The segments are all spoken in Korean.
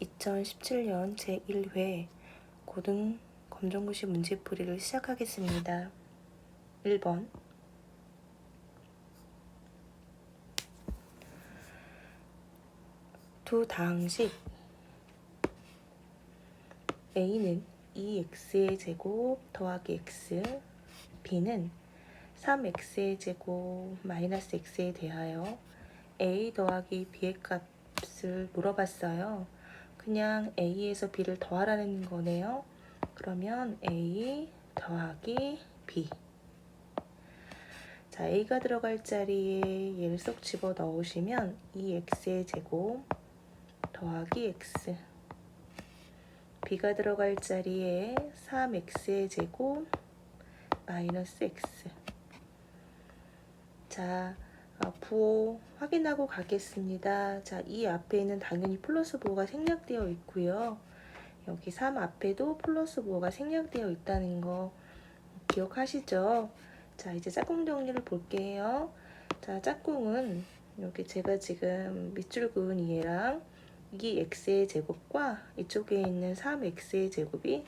2017년 제1회 고등 검정고시 문제풀이를 시작하겠습니다. 1번 두 다항식 A는 2x의 제곱 더하기 x, B는 3x의 제곱 마이너스 x에 대하여 A 더하기 B의 값을 물어봤어요. 그냥 A에서 B를 더하라는 거네요. 그러면 A 더하기 B. 자, A가 들어갈 자리에 얘를 쏙 집어 넣으시면 2x의 제곱 더하기 x, B가 들어갈 자리에 3x의 제곱 마이너스 x. 자, 부호 확인하고 가겠습니다. 자, 이 앞에는 당연히 플러스 부호가 생략되어 있고요. 여기 3 앞에도 플러스 부호가 생략되어 있다는 거 기억하시죠? 자, 이제 짝꿍 정리를 볼게요. 자, 짝꿍은 여기 제가 지금 밑줄 그은 얘랑 2x의 제곱과 이쪽에 있는 3x의 제곱이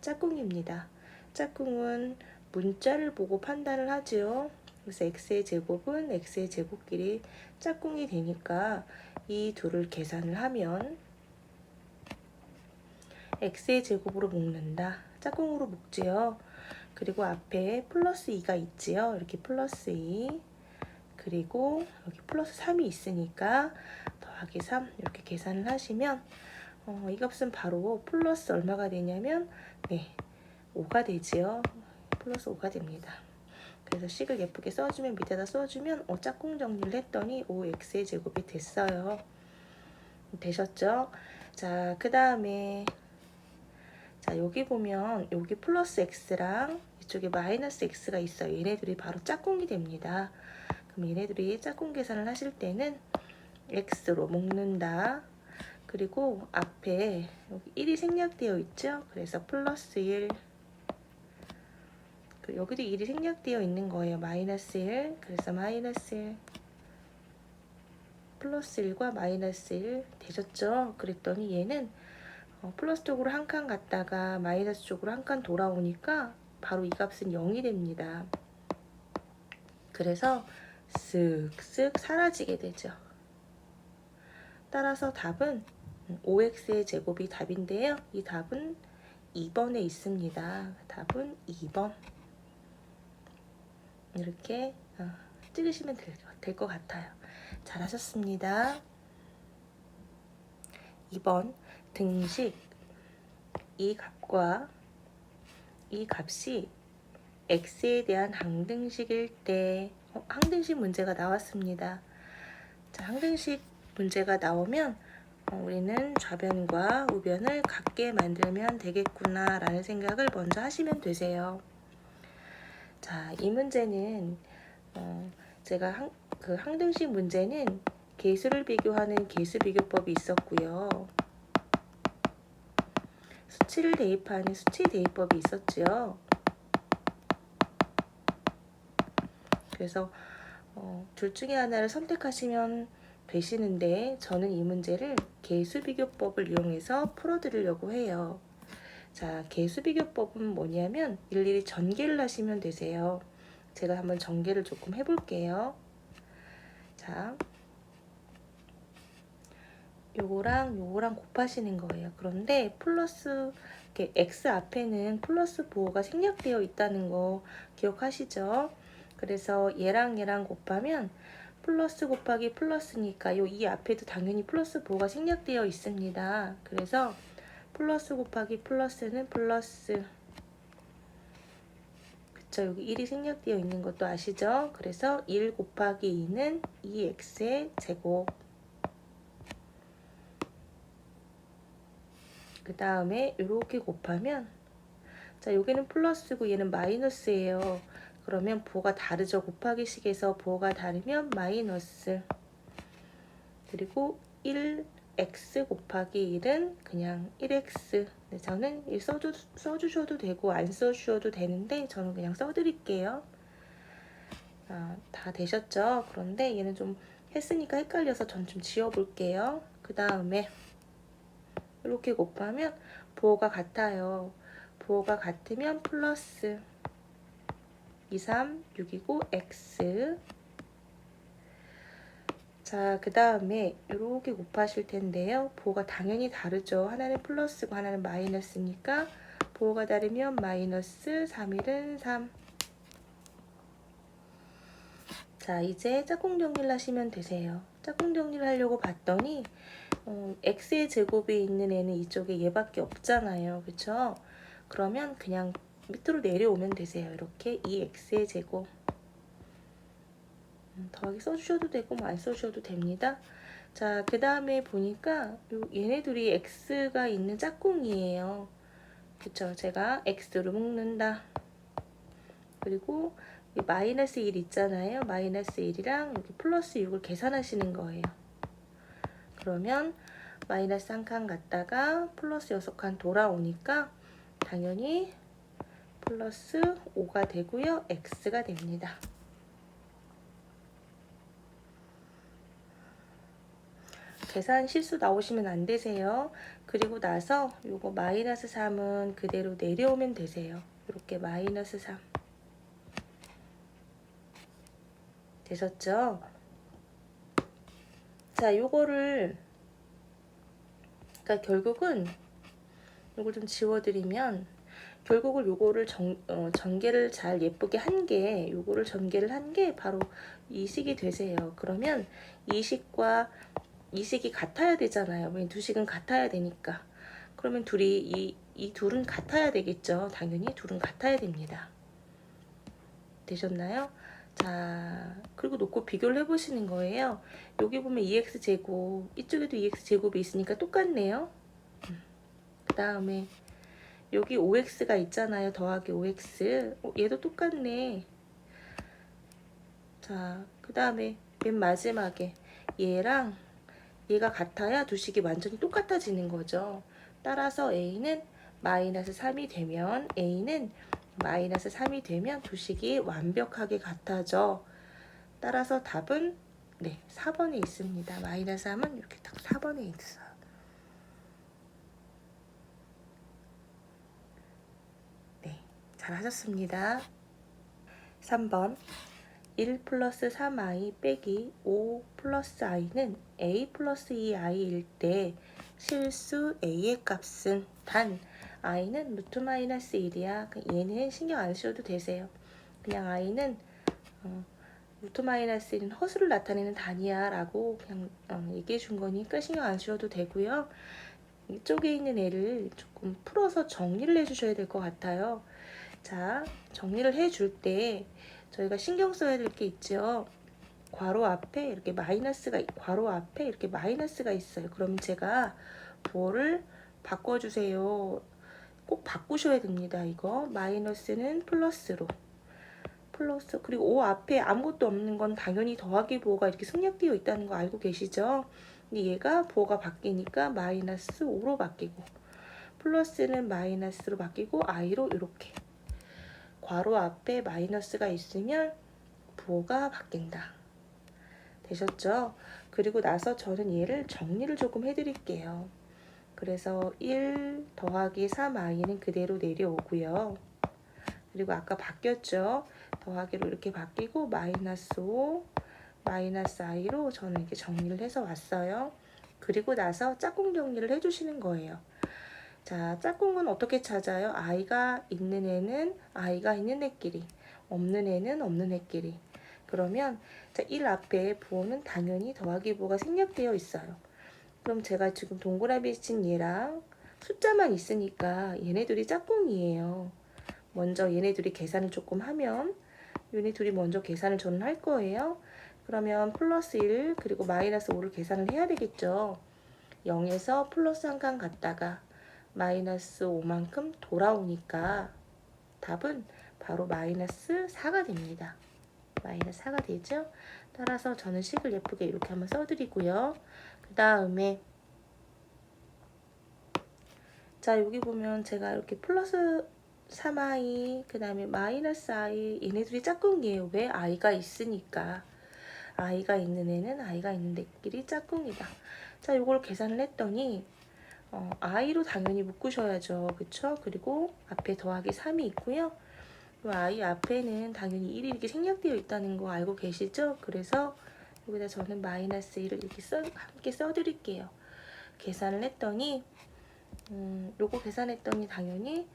짝꿍입니다. 짝꿍은 문자를 보고 판단을 하죠. 그래서 x의 제곱은 x의 제곱끼리 짝꿍이 되니까 이 둘을 계산을 하면 x의 제곱으로 묶는다. 짝꿍으로 묶지요. 그리고 앞에 플러스 2가 있지요. 이렇게 플러스 2, 그리고 여기 플러스 3이 있으니까 더하기 3 이렇게 계산을 하시면 이 값은 바로 플러스 얼마가 되냐면 5가 되지요. 플러스 5가 됩니다. 그래서 식을 예쁘게 써주면 밑에다 써주면 짝꿍 정리를 했더니 5x의 제곱이 됐어요. 되셨죠? 자, 그 다음에 자, 여기 보면 여기 플러스 x랑 이쪽에 마이너스 x가 있어요. 얘네들이 바로 짝꿍이 됩니다. 그럼 얘네들이 짝꿍 계산을 하실 때는 x로 묶는다. 그리고 앞에 여기 1이 생략되어 있죠. 그래서 플러스 1, 여기도 1이 생략되어 있는 거예요. 마이너스 1, 그래서 마이너스 1, 플러스 1과 마이너스 1 되셨죠? 그랬더니 얘는 플러스 쪽으로 한 칸 갔다가 마이너스 쪽으로 한 칸 돌아오니까 바로 이 값은 0이 됩니다. 그래서 쓱쓱 사라지게 되죠. 따라서 답은 5x의 제곱이 답인데요. 이 답은 2번에 있습니다. 답은 2번. 이렇게 찍으시면 될 것 같아요. 잘하셨습니다. 2번 등식 이 값과 이 값이 x에 대한 항등식일 때 항등식 문제가 나왔습니다. 자, 항등식 문제가 나오면 우리는 좌변과 우변을 같게 만들면 되겠구나 라는 생각을 먼저 하시면 되세요. 자, 이 문제는 제가 그 항등식 문제는 계수를 비교하는 계수비교법이 있었고요. 수치를 대입하는 수치 대입법이 있었죠. 그래서 둘 중에 하나를 선택하시면 되시는데 저는 이 문제를 계수비교법을 이용해서 풀어드리려고 해요. 자, 계수비교법은 뭐냐면 일일이 전개를 하시면 되세요. 제가 한번 전개를 조금 해볼게요. 자, 요거랑 곱하시는 거예요. 그런데 플러스 이렇게 x 앞에는 플러스 부호가 생략되어 있다는 거 기억하시죠? 그래서 얘랑 곱하면 플러스 곱하기 플러스니까 이 앞에도 당연히 플러스 부호가 생략되어 있습니다. 그래서 플러스 곱하기 플러스는 플러스, 그쵸? 여기 1이 생략되어 있는 것도 아시죠? 그래서 1 곱하기 2는 2x의 제곱, 그 다음에 이렇게 곱하면, 자, 여기는 플러스고 얘는 마이너스예요. 그러면 부호가 다르죠. 곱하기 식에서 부호가 다르면 마이너스, 그리고 1x 곱하기 1은 그냥 1x. 네, 저는 써주셔도 되고 안 써주셔도 되는데 저는 그냥 써드릴게요. 다 되셨죠? 그런데 얘는 좀 했으니까 헷갈려서 전 좀 지워볼게요. 그 다음에 이렇게 곱하면 부호가 같아요. 부호가 같으면 플러스 2, 3, 6이고 x. 자, 그 다음에 이렇게 곱하실 텐데요. 부호가 당연히 다르죠. 하나는 플러스고 하나는 마이너스니까 부호가 다르면 마이너스 3일은 3. 자, 이제 짝꿍 정리를 하시면 되세요. 짝꿍 정리를 하려고 봤더니 x의 제곱이 있는 애는 이쪽에 얘밖에 없잖아요. 그쵸? 그러면 그냥 밑으로 내려오면 되세요. 이렇게 2x의 제곱. 더하기 써주셔도 되고 뭐 안 써주셔도 됩니다. 자, 그 다음에 보니까 얘네들이 x가 있는 짝꿍이에요. 그쵸? 제가 x로 묶는다. 그리고 마이너스 1 있잖아요. 마이너스 1이랑 여기 플러스 6을 계산하시는 거예요. 그러면 마이너스 한 칸 갔다가 플러스 6칸 돌아오니까 당연히 플러스 5가 되고요. x가 됩니다. 계산 실수 나오시면 안 되세요. 그리고 나서 요거 마이너스 3은 그대로 내려오면 되세요. 이렇게 마이너스 3 되셨죠? 자, 요거를 그러니까 결국은 요걸 좀 지워드리면 결국은 요거를 전개를 잘 예쁘게 한 게 요거를 전개를 한 게 바로 이 식이 되세요. 그러면 이 식과 이 식이 같아야 되잖아요. 두 식은 같아야 되니까. 그러면 둘이 이 둘은 같아야 되겠죠. 당연히 둘은 같아야 됩니다. 되셨나요? 자, 그리고 놓고 비교를 해보시는 거예요. 여기 보면 2x제곱, 이쪽에도 2x제곱이 있으니까 똑같네요. 그 다음에 여기 5x가 있잖아요. 더하기 5x. 얘도 똑같네. 자, 그 다음에 맨 마지막에 얘랑 얘가 같아야 두 식이 완전히 똑같아지는 거죠. 따라서 a는 마이너스 3이 되면 a는 마이너스 3이 되면 두 식이 완벽하게 같아져. 따라서 답은 네, 4번에 있습니다. 마이너스 3은 이렇게 딱 4번에 있어요. 네, 잘하셨습니다. 3번 1 플러스 3i 빼기 5 플러스 i는 a 플러스 2i일 때 실수 a의 값은 단 i는 루트 마이너스 1이야. 얘는 신경 안 쓰셔도 되세요. 그냥 i는 루트 마이너스 1은 허수를 나타내는 단위야 라고 그냥 얘기해 준 거니까 신경 안 쓰셔도 되고요. 이쪽에 있는 애를 조금 풀어서 정리를 해주셔야 될 것 같아요. 자, 정리를 해줄 때 저희가 신경 써야 될 게 있죠. 괄호 앞에 이렇게 마이너스가 있어요. 그러면 제가 부호를 바꿔주세요. 꼭 바꾸셔야 됩니다. 이거 마이너스는 플러스로 플러스 그리고 5 앞에 아무것도 없는 건 당연히 더하기 부호가 이렇게 생략되어 있다는 거 알고 계시죠? 근데 얘가 부호가 바뀌니까 마이너스 5로 바뀌고 플러스는 마이너스로 바뀌고 i로 이렇게 괄호 앞에 마이너스가 있으면 부호가 바뀐다. 되셨죠? 그리고 나서 저는 얘를 정리를 조금 해드릴게요. 그래서 1 더하기 3i는 그대로 내려오고요. 그리고 아까 바뀌었죠? 더하기로 이렇게 바뀌고 마이너스 5, 마이너스 i로 저는 이렇게 정리를 해서 왔어요. 그리고 나서 짝꿍 정리를 해주시는 거예요. 자, 짝꿍은 어떻게 찾아요? i가 있는 애는 i가 있는 애끼리, 없는 애는 없는 애끼리. 그러면 자, 1 앞에 부호는 당연히 더하기 부호가 생략되어 있어요. 그럼 제가 지금 동그라미 친 얘랑 숫자만 있으니까 얘네들이 짝꿍이에요. 먼저 얘네들이 계산을 조금 하면 얘네 둘이 먼저 계산을 저는 할 거예요. 그러면 플러스 1 그리고 마이너스 5를 계산을 해야 되겠죠. 0에서 플러스 한 칸 갔다가 마이너스 5만큼 돌아오니까 답은 바로 마이너스 4가 됩니다. 마이너스 4가 되죠. 따라서 저는 식을 예쁘게 이렇게 한번 써드리고요. 그 다음에 자, 여기 보면 제가 이렇게 플러스 3i 그 다음에 마이너스 i 얘네들이 짝꿍이에요. 왜? i가 있으니까. i가 있는 애는 i가 있는 애끼리 짝꿍이다. 자, 요걸 계산을 했더니 i로 당연히 묶으셔야죠. 그쵸? 그리고 앞에 더하기 3이 있고요. 이 i 앞에는 당연히 1이 이렇게 생략되어 있다는 거 알고 계시죠? 그래서 여기다 저는 마이너스 1을 이렇게 함께 써드릴게요. 계산을 했더니 요거 계산했더니 당연히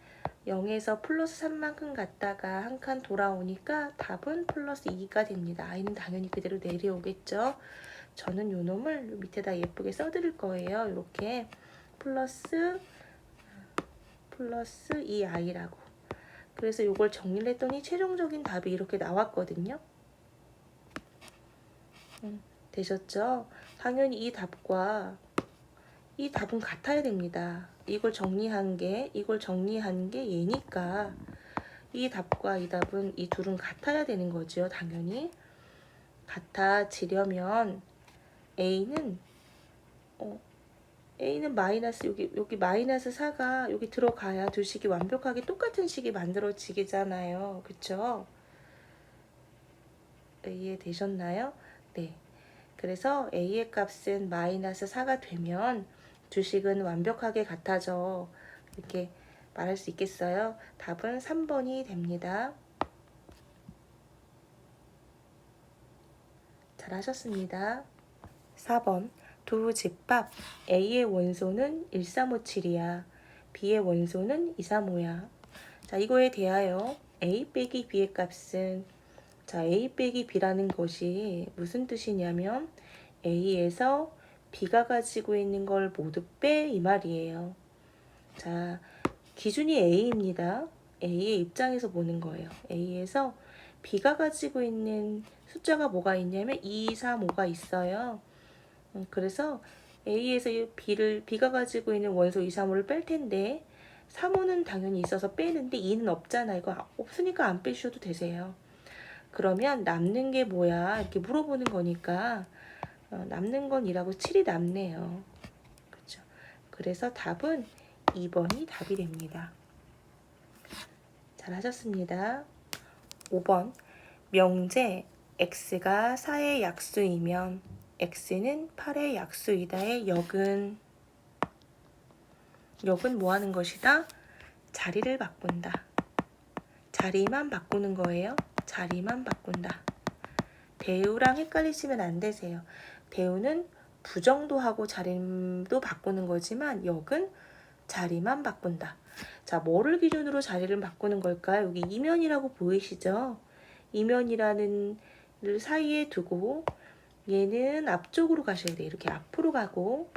0에서 플러스 3만큼 갔다가 한 칸 돌아오니까 답은 플러스 2가 됩니다. i는 당연히 그대로 내려오겠죠. 저는 요 놈을 밑에다 예쁘게 써드릴 거예요. 이렇게 플러스 2i라고. 그래서 요걸 정리를 했더니 최종적인 답이 이렇게 나왔거든요. 되셨죠? 당연히 이 답과 이 답은 같아야 됩니다. 이걸 정리한 게 얘니까 이 답과 이 답은 이 둘은 같아야 되는 거죠. 당연히 같아지려면 A는 마이너스 여기 마이너스 4가 여기 들어가야 두 식이 완벽하게 똑같은 식이 만들어지겠잖아요. 그쵸? 이해되셨나요? 네. 그래서 A의 값은 마이너스 4가 되면 두 식은 완벽하게 같아져. 이렇게 말할 수 있겠어요? 답은 3번이 됩니다. 잘하셨습니다. 4번 두 집합 A의 원소는 1357이야. B의 원소는 235야. 자, 이거에 대하여 A 빼기 B의 값은 자, A 빼기 B라는 것이 무슨 뜻이냐면 A에서 B가 가지고 있는 걸 모두 빼 이 말이에요. 자, 기준이 A입니다. A의 입장에서 보는 거예요. A에서 B가 가지고 있는 숫자가 뭐가 있냐면 2, 3, 5가 있어요. 그래서 A에서 B가 가지고 있는 원소 2, 3, 5를 뺄 텐데 3, 5는 당연히 있어서 빼는데 2는 없잖아. 이거 없으니까 안 빼셔도 되세요. 그러면 남는 게 뭐야? 이렇게 물어보는 거니까 남는 건 2라고 7이 남네요. 그렇죠? 그래서 답은 2번이 답이 됩니다. 잘하셨습니다. 5번 명제 x가 4의 약수이면 x는 8의 약수이다의 역은 뭐 하는 것이다? 자리를 바꾼다. 자리만 바꾸는 거예요. 자리만 바꾼다. 대우랑 헷갈리시면 안 되세요. 대우는 부정도 하고 자리도 바꾸는 거지만 역은 자리만 바꾼다. 자, 뭐를 기준으로 자리를 바꾸는 걸까요? 여기 이면이라고 보이시죠? 이면이라는 를 사이에 두고 얘는 앞쪽으로 가셔야 돼요. 이렇게 앞으로 가고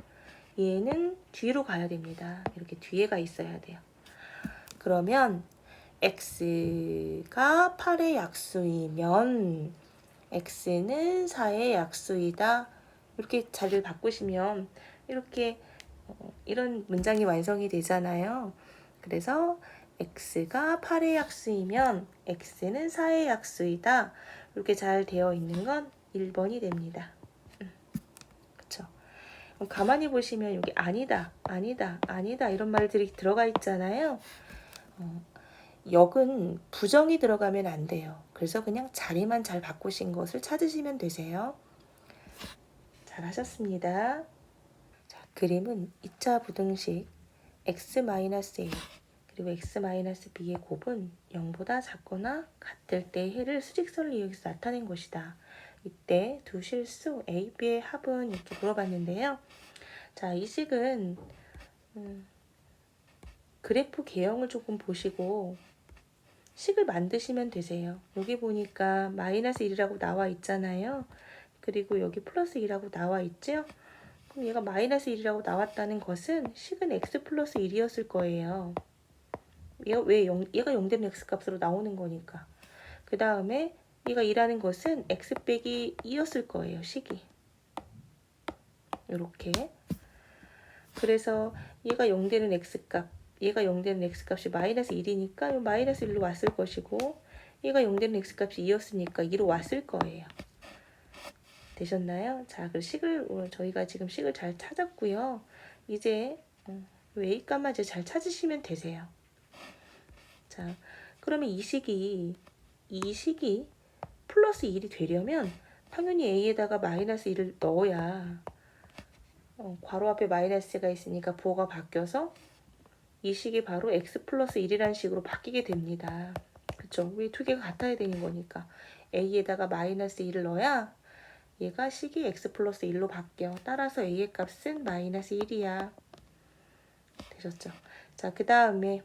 얘는 뒤로 가야 됩니다. 이렇게 뒤에가 있어야 돼요. 그러면 x가 8의 약수이면 x는 4의 약수이다. 이렇게 자리를 바꾸시면 이렇게 이런 문장이 완성이 되잖아요. 그래서 x가 8의 약수이면 x는 4의 약수이다. 이렇게 잘 되어 있는 건 1번이 됩니다. 그쵸? 가만히 보시면 여기 아니다, 아니다, 아니다 이런 말들이 들어가 있잖아요. 역은 부정이 들어가면 안 돼요. 그래서 그냥 자리만 잘 바꾸신 것을 찾으시면 되세요. 잘하셨습니다. 자, 그림은 2차 부등식 x-a 그리고 x-b의 곱은 0보다 작거나 같을 때 해를 수직선을 이용해서 나타낸 것이다. 이때 두 실수 A, B의 합은 이렇게 물어봤는데요. 자, 이 식은 그래프 개형을 조금 보시고 식을 만드시면 되세요. 여기 보니까 마이너스 1이라고 나와 있잖아요. 그리고 여기 플러스 2라고 나와 있죠. 그럼 얘가 마이너스 1이라고 나왔다는 것은 식은 x 플러스 1이었을 거예요. 얘가 0 되는 x 값으로 나오는 거니까. 그 다음에 얘가 2라는 것은 x 빼기 2였을 거예요. 식이. 이렇게. 그래서 얘가 0 되는 x값, 얘가 0 되는 x값이 마이너스 1이니까 마이너스 1로 왔을 것이고 얘가 0 되는 x값이 2였으니까 2로 왔을 거예요. 되셨나요? 자, 그 저희가 지금 식을 잘 찾았고요. 이제 A값만 이제 잘 찾으시면 되세요. 자, 그러면 이 식이 플러스 1이 되려면 당연히 A에다가 마이너스 1을 넣어야 괄호 앞에 마이너스가 있으니까 부호가 바뀌어서 이 식이 바로 x 플러스 1이라는 식으로 바뀌게 됩니다. 그쵸? 왜 두 개가 같아야 되는 거니까. a에다가 마이너스 1을 넣어야 얘가 식이 x 플러스 1로 바뀌어. 따라서 a의 값은 마이너스 1이야. 되셨죠? 자, 그 다음에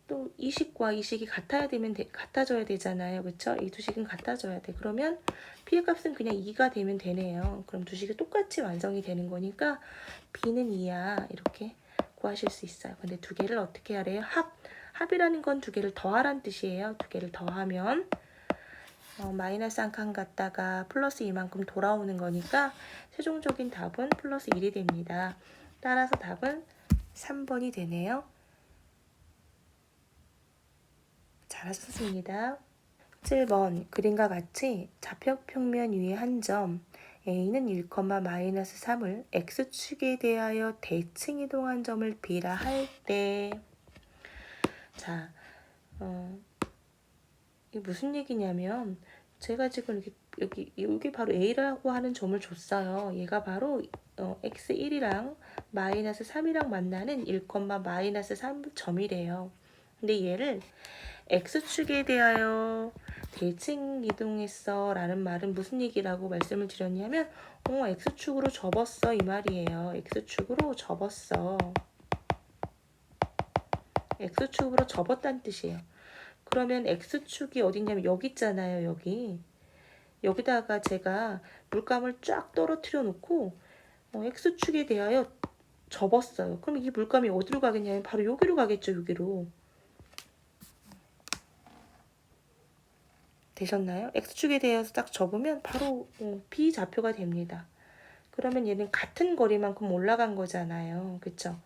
또 이 식과 이 식이 같아져야 되잖아요. 그쵸? 이 두 식은 같아져야 돼. 그러면 b의 값은 그냥 2가 되면 되네요. 그럼 두 식이 똑같이 완성이 되는 거니까 b는 2야. 이렇게 구하실 수 있어요. 근데 두 개를 어떻게 하래요? 합이라는 건 두 개를 더하란 뜻이에요. 두 개를 더하면 마이너스 한 칸 갔다가 플러스 이만큼 돌아오는 거니까 최종적인 답은 플러스 1이 됩니다. 따라서 답은 3번이 되네요. 잘하셨습니다. 7번 그림과 같이 좌표평면 위에 한 점 A는 1,-3을 X축에 대하여 대칭 이동한 점을 B라 할 때 자, 이게 무슨 얘기냐면 제가 지금 여기 바로 A라고 하는 점을 줬어요. 얘가 바로 x1이랑 마이너스 3이랑 만나는 1,-3점이래요. 근데 얘를 x축에 대하여 대칭 이동했어 라는 말은 무슨 얘기라고 말씀을 드렸냐면 x축으로 접었어 이 말이에요. x축으로 접었어. x축으로 접었다는 뜻이에요. 그러면 x축이 어디냐면 여기 있잖아요. 여기다가 제가 물감을 쫙 떨어뜨려 놓고 x축에 대하여 접었어요. 그럼 이 물감이 어디로 가겠냐면 바로 여기로 가겠죠. 여기로. 되셨나요? x축에 대해서 딱 접으면 바로 B좌표가 됩니다. 그러면 얘는 같은 거리만큼 올라간 거잖아요. 그쵸?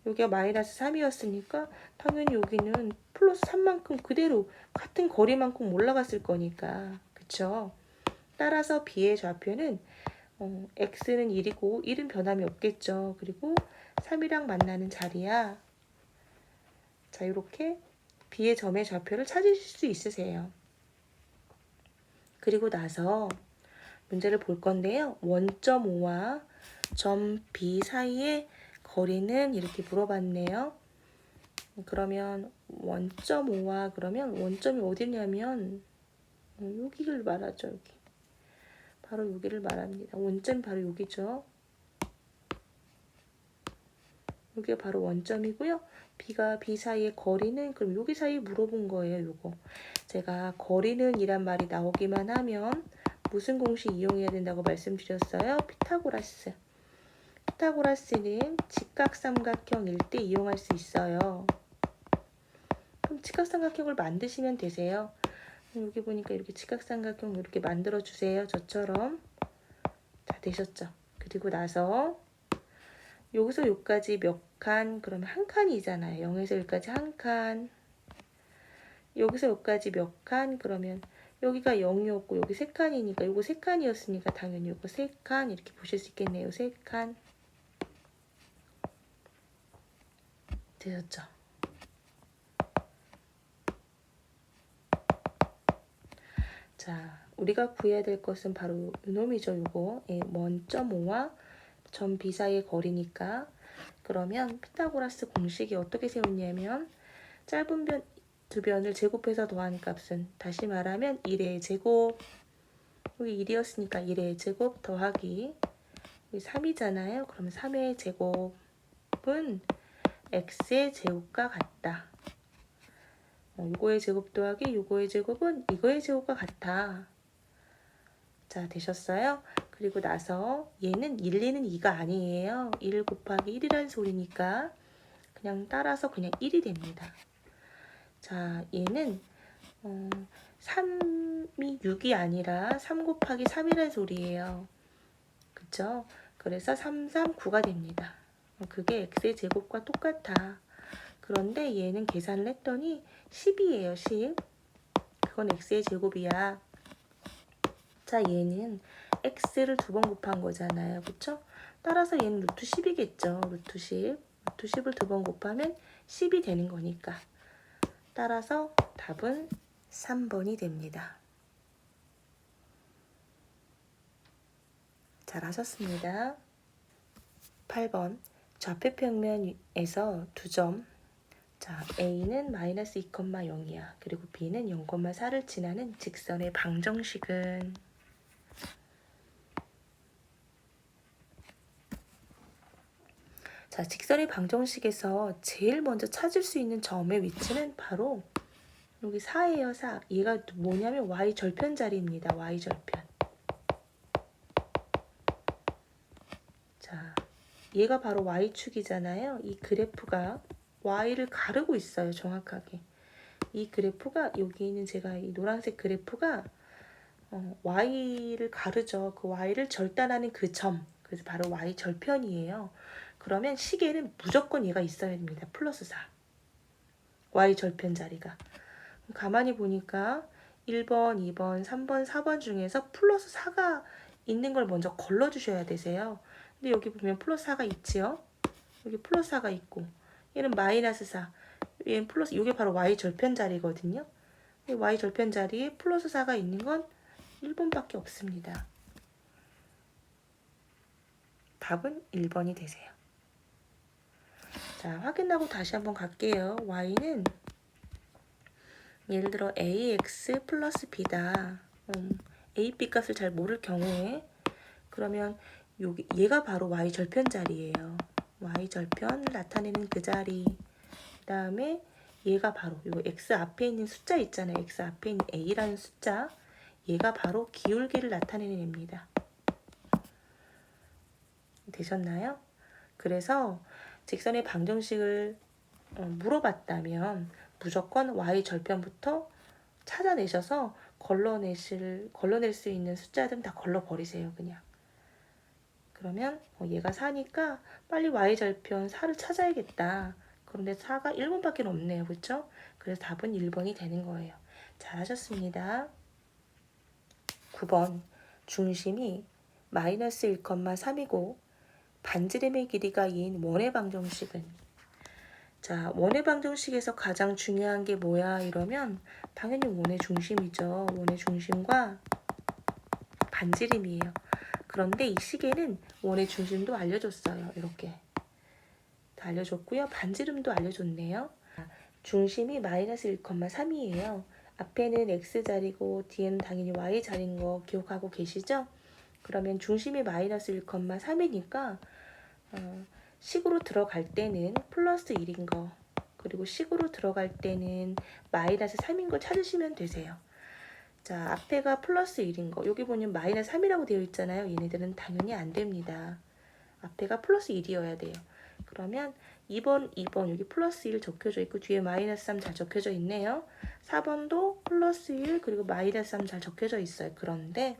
여기가 마이너스 3이었으니까 당연히 여기는 플러스 3만큼 그대로 같은 거리만큼 올라갔을 거니까. 그쵸? 따라서 B의 좌표는 x는 1이고 1은 변함이 없겠죠. 그리고 3이랑 만나는 자리야. 자, 이렇게 B의 점의 좌표를 찾으실 수 있으세요. 그리고 나서 문제를 볼 건데요. 원점 O와 점 B 사이의 거리는 이렇게 물어봤네요. 그러면 원점 O와 그러면 원점이 어디냐면 여기를 말하죠. 여기. 바로 여기를 말합니다. 원점이 바로 여기죠. 여기가 바로 원점이고요. B가 B 사이의 거리는 그럼 여기 사이 물어본 거예요. 요거. 제가 거리는 이란 말이 나오기만 하면 무슨 공식 이용해야 된다고 말씀드렸어요? 피타고라스. 피타고라스는 직각삼각형일 때 이용할 수 있어요. 그럼 직각삼각형을 만드시면 되세요. 여기 보니까 이렇게 직각삼각형 이렇게 만들어 주세요. 저처럼. 다 되셨죠? 그리고 나서 여기서 여기까지 몇 칸? 그러면 한 칸이잖아요. 0에서 여기까지 한 칸. 여기서 여기까지 몇 칸? 그러면 여기가 0이었고 여기 3칸이니까 요거 3칸이었으니까 당연히 요거 3칸 이렇게 보실 수 있겠네요. 3칸. 되셨죠? 자, 우리가 구해야 될 것은 바로 이놈이죠. 요거. 예, 원점 O와 점 B 사이의 거리니까. 그러면 피타고라스 공식이 어떻게 세웠냐면 짧은 변 두 변을 제곱해서 더하는 값은 다시 말하면 1의 제곱. 여기 1이었으니까 1의 제곱 더하기 여기 3이잖아요. 그러면 3의 제곱은 x의 제곱과 같다. 요거의 제곱 더하기 요거의 제곱은 이거의 제곱과 같아. 자, 되셨어요? 그리고 나서 얘는 1, 2는 2가 아니에요. 1 곱하기 1이라는 소리니까 그냥 따라서 그냥 1이 됩니다. 자, 얘는 3이 6이 아니라 3 곱하기 3이라는 소리예요. 그쵸? 그래서 3, 3, 9가 됩니다. 그게 x의 제곱과 똑같아. 그런데 얘는 계산을 했더니 10이에요. 10. 그건 x의 제곱이야. 자, 얘는 x를 2번 곱한 거잖아요. 그쵸? 따라서 얘는 루트 10이겠죠. 루트 10. 루트 10을 2번 곱하면 10이 되는 거니까. 따라서 답은 3번이 됩니다. 잘하셨습니다. 8번 좌표 평면에서 2점. 자, A는 마이너스 2,0이야. 그리고 B는 0,4를 지나는 직선의 방정식은 자, 직선의 방정식에서 제일 먼저 찾을 수 있는 점의 위치는 바로 여기 4예요, 4. 얘가 뭐냐면 y 절편 자리입니다. y 절편. 자, 얘가 바로 y축이잖아요. 이 그래프가 y를 가르고 있어요, 정확하게. 이 그래프가 여기 있는 제가 이 노란색 그래프가 y를 가르죠. 그 y를 절단하는 그 점. 그래서 바로 y 절편이에요. 그러면 시계는 무조건 얘가 있어야 됩니다. 플러스 4. y 절편 자리가. 가만히 보니까 1번, 2번, 3번, 4번 중에서 플러스 4가 있는 걸 먼저 걸러주셔야 되세요. 근데 여기 보면 플러스 4가 있지요? 여기 플러스 4가 있고 얘는 마이너스 4. 얘는 플러스, 이게 바로 y 절편 자리거든요. y 절편 자리에 플러스 4가 있는 건 1번밖에 없습니다. 답은 1번이 되세요. 자, 확인하고 다시 한번 갈게요. y는 예를 들어 ax 플러스 b다. a, b 값을 잘 모를 경우에 그러면 얘가 바로 y 절편 자리예요. y 절편 나타내는 그 자리. 그 다음에 얘가 바로 요 x 앞에 있는 숫자 있잖아요. x 앞에 있는 a라는 숫자. 얘가 바로 기울기를 나타내는 애입니다. 되셨나요? 그래서 직선의 방정식을 물어봤다면 무조건 y 절편부터 찾아내셔서 걸러낼 수 있는 숫자들은 다 걸러버리세요. 그냥. 그러면 얘가 4니까 빨리 y 절편 4를 찾아야겠다. 그런데 4가 1번밖에 없네요. 그렇죠? 그래서 답은 1번이 되는 거예요. 잘하셨습니다. 9번 중심이 마이너스 1,3이고 반지름의 길이가 2인 원의 방정식은 자, 원의 방정식에서 가장 중요한 게 뭐야 이러면 당연히 원의 중심이죠. 원의 중심과 반지름이에요. 그런데 이 시계는 원의 중심도 알려줬어요. 이렇게 다 알려줬고요. 반지름도 알려줬네요. 중심이 마이너스 1,3이에요. 앞에는 x자리고 뒤에는 당연히 y자리인 거 기억하고 계시죠? 그러면 중심이 마이너스 1,3이니까 식으로 들어갈 때는 플러스 1인 거 그리고 식으로 들어갈 때는 마이너스 3인 거 찾으시면 되세요. 자, 앞에가 플러스 1인 거 여기 보면 마이너스 3이라고 되어 있잖아요. 얘네들은 당연히 안 됩니다. 앞에가 플러스 1이어야 돼요. 그러면 2번, 2번 여기 플러스 1 적혀져 있고 뒤에 마이너스 3 잘 적혀져 있네요. 4번도 플러스 1 그리고 마이너스 3 잘 적혀져 있어요. 그런데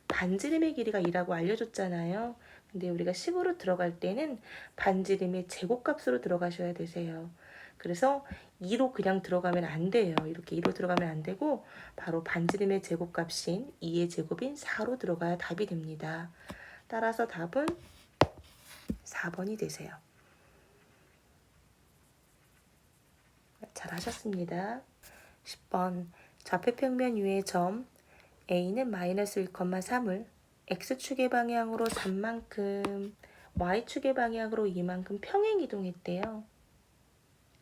반지름의 길이가 2라고 알려줬잖아요. 근데 우리가 식으로 들어갈 때는 반지름의 제곱값으로 들어가셔야 되세요. 그래서 2로 그냥 들어가면 안 돼요. 이렇게 2로 들어가면 안 되고 바로 반지름의 제곱값인 2의 제곱인 4로 들어가야 답이 됩니다. 따라서 답은 4번이 되세요. 잘하셨습니다. 10번 좌표평면 위의 점 A는 마이너스 1,3을 X축의 방향으로 3만큼 Y축의 방향으로 2만큼 평행 이동했대요.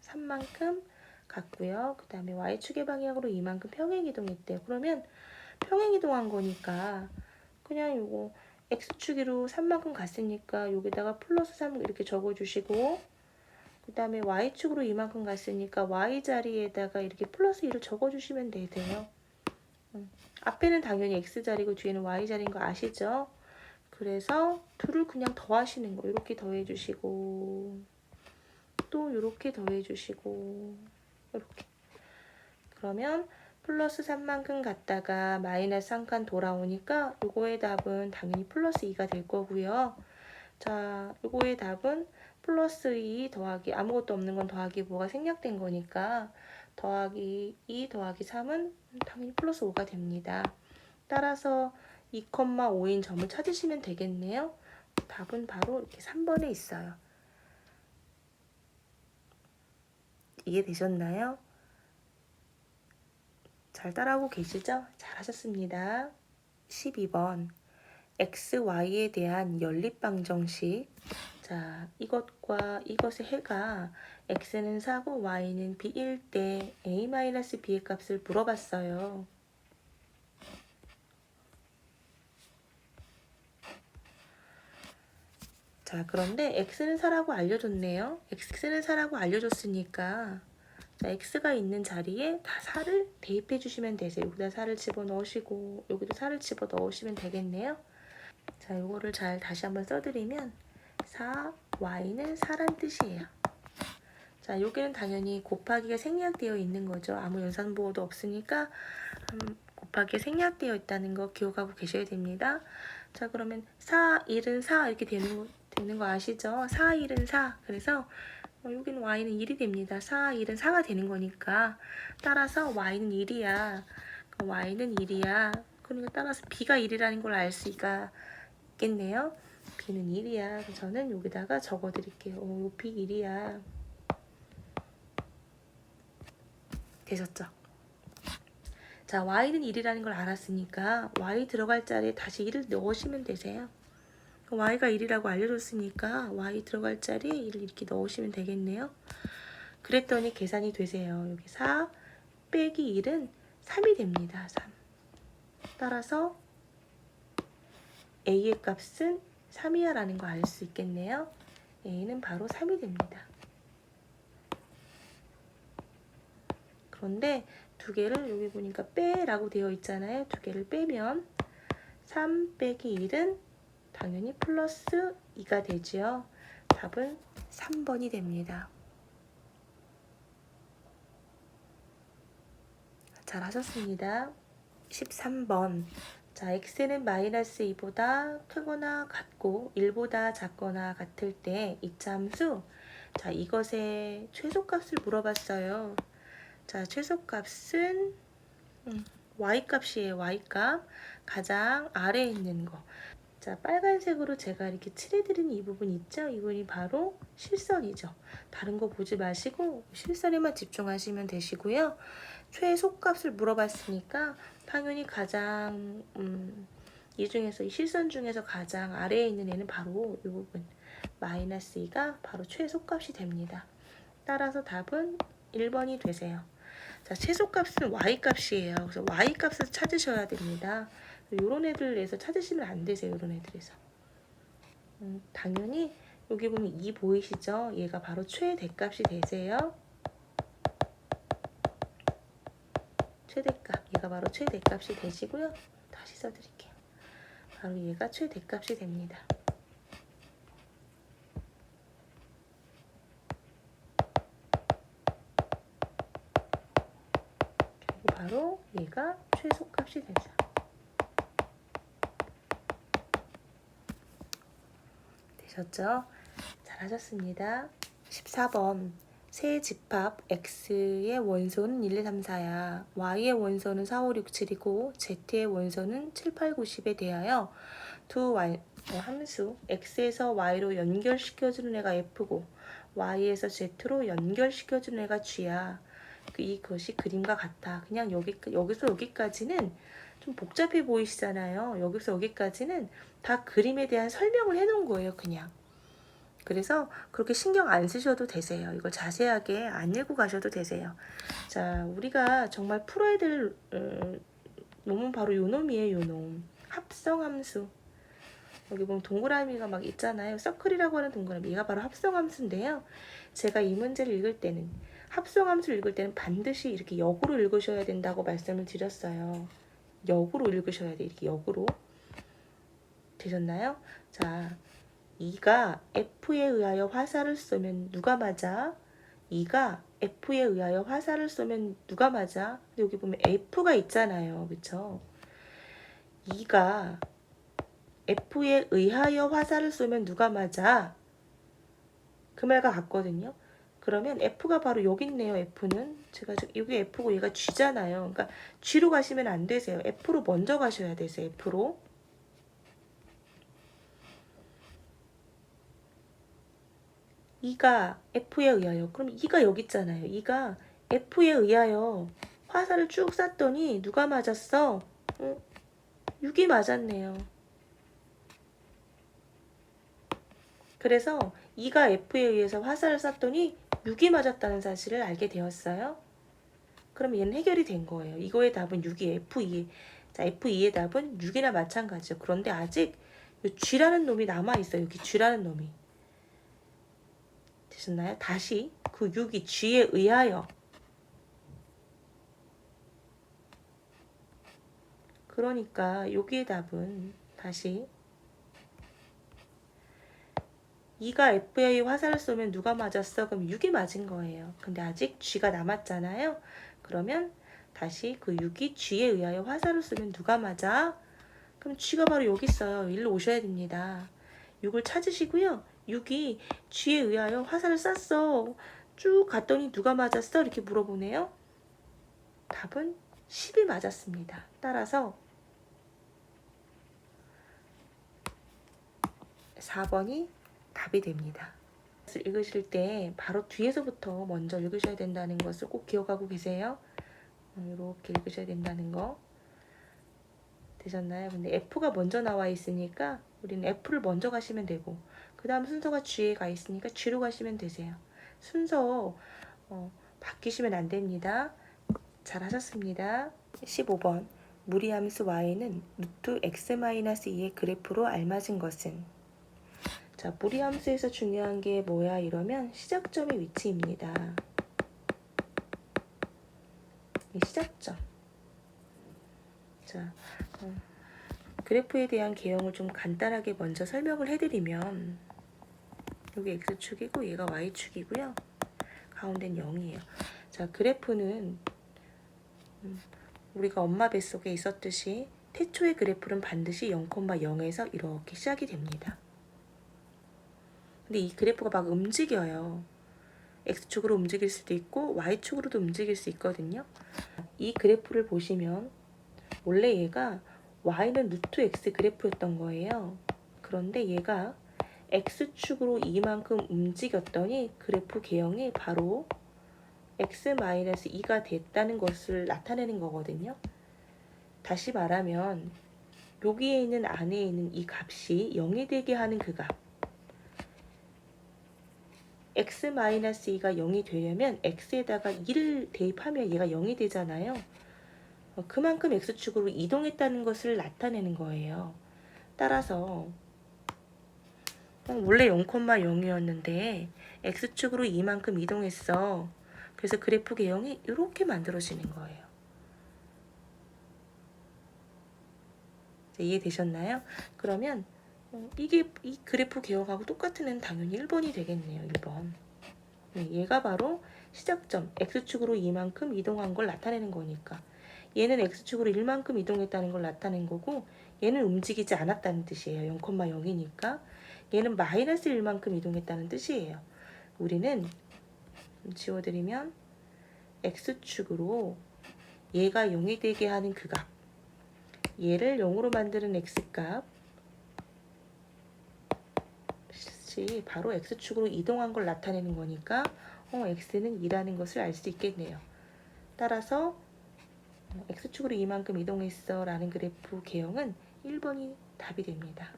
3만큼 갔고요. 그 다음에 Y축의 방향으로 2만큼 평행 이동했대요. 그러면 평행 이동한 거니까 그냥 요거 X축으로 3만큼 갔으니까 여기다가 플러스 3 이렇게 적어주시고 그 다음에 Y축으로 이만큼 갔으니까 Y자리에다가 이렇게 플러스 1을 적어주시면 돼요. 앞에는 당연히 X자리고 뒤에는 Y자리인 거 아시죠? 그래서 둘을 그냥 더하시는 거. 이렇게 더해주시고 또 이렇게 더해주시고 이렇게. 그러면 플러스 3만큼 갔다가 마이너스 3칸 돌아오니까 요거의 답은 당연히 플러스 2가 될 거고요. 자, 요거의 답은 플러스 2 더하기 아무것도 없는 건 더하기 뭐가 생략된 거니까 더하기 2 더하기 3은 당연히 플러스 5가 됩니다. 따라서 2,5인 점을 찾으시면 되겠네요. 답은 바로 이렇게 3번에 있어요. 이해되셨나요? 잘 따라하고 계시죠? 잘하셨습니다. 12번 x, y에 대한 연립방정식. 자, 이것과 이것의 해가 x는 4고 y는 b일 때 a-b의 값을 물어봤어요. 자, 그런데 x는 4라고 알려줬네요. x는 4라고 알려줬으니까 자, x가 있는 자리에 다 4를 대입해 주시면 되세요. 여기다 4를 집어넣으시고 여기도 4를 집어넣으시면 되겠네요. 자, 요거를 잘 다시 한번 써드리면 4, y는 4란 뜻이에요. 자, 여기는 당연히 곱하기가 생략되어 있는 거죠. 아무 연산보호도 없으니까 곱하기가 생략되어 있다는 거 기억하고 계셔야 됩니다. 자, 그러면 4, 1은 4 이렇게 되는 거 아시죠? 4, 1은 4. 그래서 여기는 y는 1이 됩니다. 4, 1은 4가 되는 거니까 따라서 y는 1이야. y는 1이야. 그러니까 따라서 b가 1이라는 걸 알 수가 있겠네요. b는 1이야. 그래서 저는 여기다가 적어드릴게요. b 1이야. 되셨죠? 자, y는 1이라는 걸 알았으니까 y 들어갈 자리에 다시 1을 넣으시면 되세요. y가 1이라고 알려줬으니까 y 들어갈 자리에 1을 이렇게 넣으시면 되겠네요. 그랬더니 계산이 되세요. 여기 4 빼기 1은 3이 됩니다. 3. 따라서 a의 값은 3이야 라는 거 알 수 있겠네요. a는 바로 3이 됩니다. 그런데 두 개를 여기 보니까 빼라고 되어 있잖아요. 두 개를 빼면 3 빼기 1은 당연히 플러스 2가 되죠. 답은 3번이 됩니다. 잘 하셨습니다. 13번. 자, x는 마이너스 2보다 크거나 같고 1보다 작거나 같을 때 이차함수. 자, 이것의 최소값을 물어봤어요. 자, 최소값은 y값이에요. y값. 가장 아래에 있는 거. 자, 빨간색으로 제가 이렇게 칠해드린 이 부분 있죠? 이 부분이 바로 실선이죠. 다른 거 보지 마시고 실선에만 집중하시면 되시고요. 최소값을 물어봤으니까 당연히 가장 이 중에서 이 실선 중에서 가장 아래에 있는 애는 바로 이 부분 마이너스 2가 바로 최소값이 됩니다. 따라서 답은 1번이 되세요. 자, 최소값은 y값이에요. 그래서 y값을 찾으셔야 됩니다. 이런 애들에서 찾으시면 안 되세요. 이런 애들에서. 당연히 여기 보면 2 보이시죠? 얘가 바로 최대값이 되세요. 최대값. 얘가 바로 최대값이 되시고요. 다시 써드릴게요. 바로 얘가 최대값이 됩니다. 그리고 바로 얘가 최소값이 되죠. 되셨죠? 잘하셨습니다. 14번. 세 집합 x의 원소는 1, 2, 3, 4야. y의 원소는 4, 5, 6, 7이고 z의 원소는 7, 8, 9, 10에 대하여 두 함수 x에서 y로 연결시켜주는 애가 f고 y에서 z로 연결시켜주는 애가 g야. 이것이 그림과 같아. 그냥 여기서 여기까지는 좀 복잡해 보이시잖아요. 여기서 여기까지는 다 그림에 대한 설명을 해놓은 거예요. 그냥. 그래서 그렇게 신경 안 쓰셔도 되세요. 이걸 자세하게 안 읽고 가셔도 되세요. 자, 우리가 정말 풀어야 될 놈은 바로 요 놈이에요. 요 놈. 합성함수. 여기 보면 동그라미가 막 있잖아요. 서클이라고 하는 동그라미. 얘가 바로 합성함수인데요. 제가 이 문제를 읽을 때는 합성함수를 읽을 때는 반드시 이렇게 역으로 읽으셔야 된다고 말씀을 드렸어요. 역으로 읽으셔야 돼요. 이렇게 역으로. 되셨나요? 자, 2가 F에 의하여 화살을 쏘면 누가 맞아? 2가 F에 의하여 화살을 쏘면 누가 맞아? 여기 보면 F가 있잖아요. 그쵸? 2가 F에 의하여 화살을 쏘면 누가 맞아? 그 말과 같거든요. 그러면 F가 바로 여기 있네요. F는. 제가 여기 F고 얘가 G잖아요. 그러니까 G로 가시면 안 되세요. F로 먼저 가셔야 되세요. F로. E가 F에 의하여. 그럼 E가 여기 있잖아요. E가 F에 의하여 화살을 쭉 쐈더니 누가 맞았어? 6이 맞았네요. 그래서 E가 F에 의해서 화살을 쐈더니 6이 맞았다는 사실을 알게 되었어요. 그럼 얘는 해결이 된 거예요. 이거의 답은 6이 F2. 자, F2의 답은 6이나 마찬가지죠. 그런데 아직 G라는 놈이 남아있어요. 여기 G라는 놈이. 되셨나요? 다시 그 6이 G에 의하여. 그러니까 여기의 답은 다시 2가 F에 화살을 쏘면 누가 맞았어? 그럼 6이 맞은 거예요. 근데 아직 G가 남았잖아요. 그러면 다시 그 6이 G에 의하여 화살을 쏘면 누가 맞아? 그럼 G가 바로 여기 있어요. 일로 오셔야 됩니다. 6을 찾으시고요. 6이 G에 의하여 화살을 쐈어. 쭉 갔더니 누가 맞았어? 이렇게 물어보네요. 답은 10이 맞았습니다. 따라서 4번이 답이 됩니다. 읽으실 때 바로 뒤에서부터 먼저 읽으셔야 된다는 것을 꼭 기억하고 계세요. 이렇게 읽으셔야 된다는 거. 되셨나요? 근데 F가 먼저 나와 있으니까 우리는 F를 먼저 가시면 되고, 그 다음 순서가 G에 가 있으니까 G로 가시면 되세요. 순서 바뀌시면 안 됩니다. 잘 하셨습니다. 15번 무리함수 y는 루트 x-2의 그래프로 알맞은 것은? 자, 무리함수에서 중요한 게 뭐야 이러면 시작점의 위치입니다. 이 시작점. 자, 그래프에 대한 개형을 좀 간단하게 먼저 설명을 해드리면, 여기 x축이고 얘가 y축이고요. 가운데는 0이에요. 자, 그래프는 우리가 엄마 뱃속에 있었듯이 태초의 그래프는 반드시 0,0에서 이렇게 시작이 됩니다. 근데 이 그래프가 막 움직여요. x축으로 움직일 수도 있고 y축으로도 움직일 수 있거든요. 이 그래프를 보시면 원래 얘가 y는 루트 x 그래프였던 거예요. 그런데 얘가 x축으로 이만큼 움직였더니 그래프 개형이 바로 x-2가 됐다는 것을 나타내는 거거든요. 다시 말하면 여기에 있는 안에 있는 이 값이 0이 되게 하는 그 값, x-2가 0이 되려면 x에다가 2를 대입하면 얘가 0이 되잖아요. 그만큼 x축으로 이동했다는 것을 나타내는 거예요. 따라서 원래 0,0이었는데 x축으로 이만큼 이동했어. 그래서 그래프 개형이 이렇게 만들어지는 거예요. 이해되셨나요? 그러면 이게 이 그래프 개형하고 똑같은 애는 당연히 1번이 되겠네요. 1번. 얘가 바로 시작점, x축으로 이만큼 이동한 걸 나타내는 거니까. 얘는 x축으로 1만큼 이동했다는 걸 나타낸 거고, 얘는 움직이지 않았다는 뜻이에요. 0,0이니까. 얘는 마이너스 1만큼 이동했다는 뜻이에요. 우리는 지워드리면 x축으로 얘가 0이 되게 하는 그 값, 얘를 0으로 만드는 x값, 바로 x축으로 이동한 걸 나타내는 거니까 x는 2라는 것을 알 수 있겠네요. 따라서 x축으로 이만큼 이동했어 라는 그래프 개형은 1번이 답이 됩니다.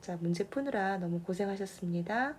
자, 문제 푸느라 너무 고생하셨습니다.